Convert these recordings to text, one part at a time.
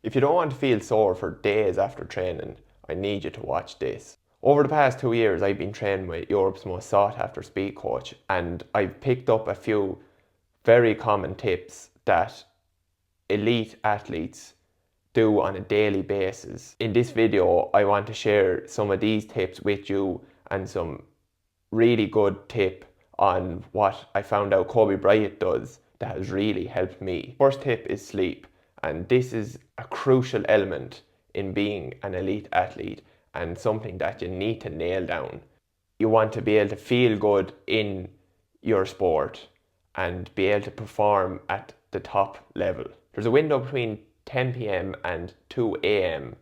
If you don't want to feel sore for days after training, I need you to watch this. Over the past 2 years, I've been training with Europe's most sought after speed coach, and I've picked up a few very common tips that elite athletes do on a daily basis. In this video, I want to share some of these tips with you and some really good tip on what I found out Kobe Bryant does that has really helped me. First tip is sleep, and this is a crucial element in being an elite athlete and something that you need to nail down. You want to be able to feel good in your sport and be able to perform at the top level. There's a window between 10 p.m. and 2 a.m.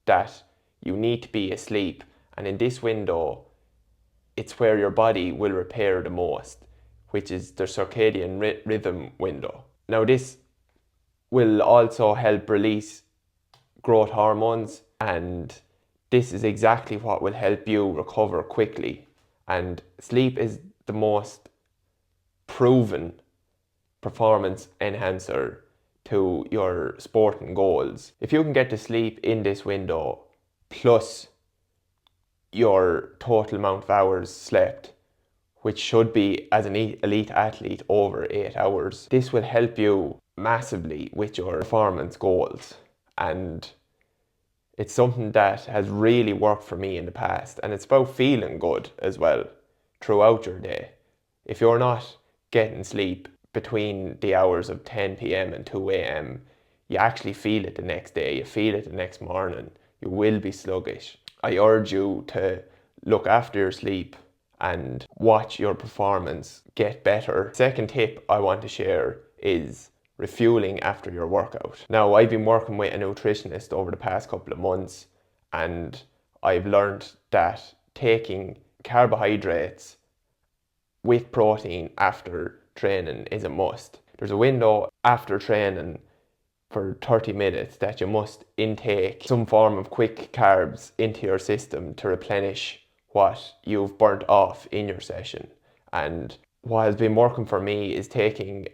that you need to be asleep, and in this window it's where your body will repair the most, which is the circadian rhythm window. Now this will also help release growth hormones, and this is exactly what will help you recover quickly. And sleep is the most proven performance enhancer to your sporting goals. If you can get to sleep in this window plus your total amount of hours slept, which should be as an elite athlete over 8 hours, this will help you massively with your performance goals. And it's something that has really worked for me in the past, and it's about feeling good as well throughout your day. If you're not getting sleep between the hours of 10 p.m. and 2 a.m, you actually feel it the next day, you feel it the next morning, you will be sluggish. I urge you to look after your sleep and watch your performance get better. Second tip I want to share is refueling after your workout. Now, I've been working with a nutritionist over the past couple of months, and I've learned that taking carbohydrates with protein after training is a must. There's a window after training for 30 minutes that you must intake some form of quick carbs into your system to replenish what you've burnt off in your session. And what has been working for me is taking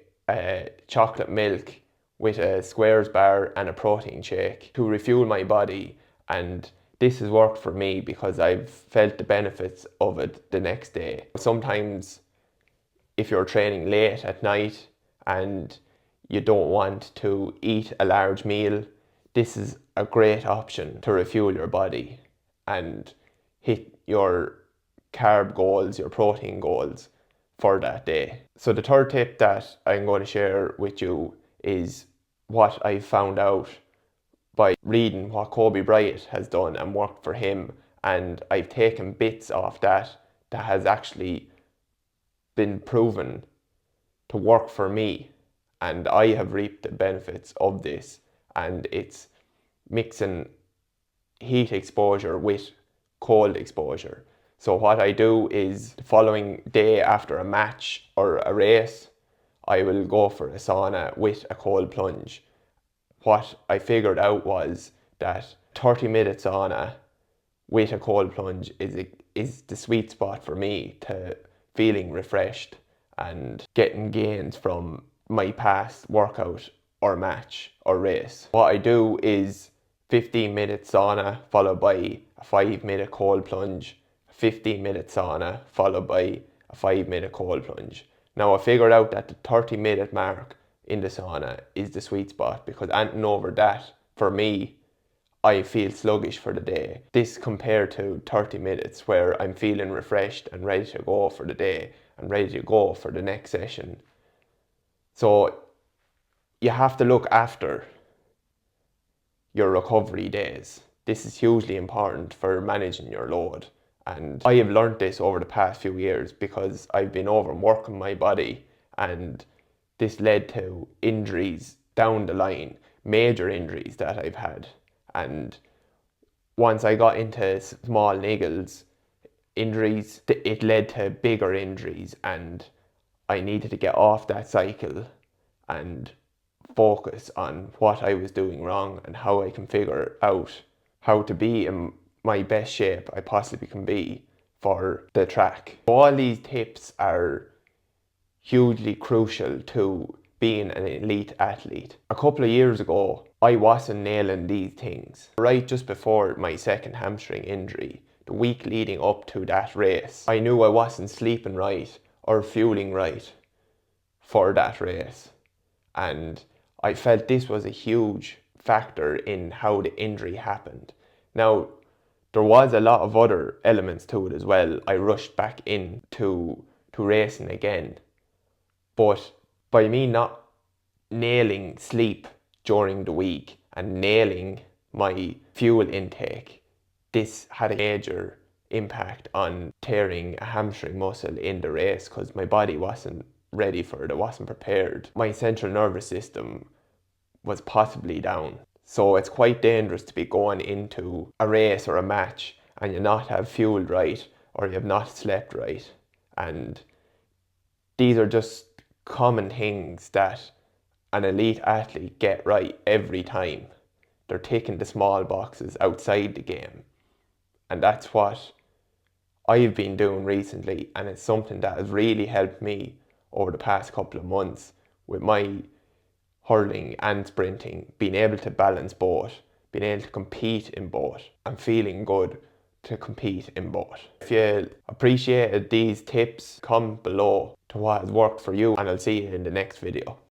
chocolate milk with a Squares bar and a protein shake to refuel my body, and this has worked for me because I've felt the benefits of it the next day. Sometimes if you're training late at night and you don't want to eat a large meal, this is a great option to refuel your body and hit your carb goals, your protein goals for that day. So the third tip that I'm going to share with you is what I found out by reading what Kobe Bryant has done and worked for him, and I've taken bits off that has actually been proven to work for me, and I have reaped the benefits of this. And it's mixing heat exposure with cold exposure. So what I do is the following day after a match or a race, I will go for a sauna with a cold plunge. What I figured out was that 30-minute sauna with a cold plunge is the sweet spot for me to feeling refreshed and getting gains from my past workout or match or race. What I do is 15-minute sauna followed by a 5-minute cold plunge, 15-minute sauna followed by a 5-minute cold plunge. Now, I figured out that the 30-minute mark in the sauna is the sweet spot, because anything over that, for me, I feel sluggish for the day. This compared to 30 minutes where I'm feeling refreshed and ready to go for the day and ready to go for the next session. So you have to look after your recovery days. This is hugely important for managing your load. And I have learned this over the past few years because I've been overworking my body, and this led to injuries down the line, major injuries that I've had. And once I got into small niggles injuries, it led to bigger injuries, and I needed to get off that cycle and focus on what I was doing wrong and how I can figure out how to be in my best shape I possibly can be for the track. All these tips are hugely crucial to being an elite athlete. A couple of years ago, I wasn't nailing these things. Right just before my second hamstring injury, the week leading up to that race, I knew I wasn't sleeping right or fueling right for that race. And I felt this was a huge factor in how the injury happened. Now, there was a lot of other elements to it as well. I rushed back in to racing again. But by me not nailing sleep during the week and nailing my fuel intake, this had a major impact on tearing a hamstring muscle in the race because my body wasn't ready for it, I wasn't prepared. My central nervous system was possibly down. So it's quite dangerous to be going into a race or a match and you not have fueled right or you have not slept right. And these are just common things that an elite athlete get right every time. They're ticking the small boxes outside the game. And that's what I've been doing recently, and it's something that has really helped me over the past couple of months with my hurling and sprinting, being able to balance both, being able to compete in both, and feeling good to compete in both. If you appreciated these tips, comment below to what has worked for you, and I'll see you in the next video.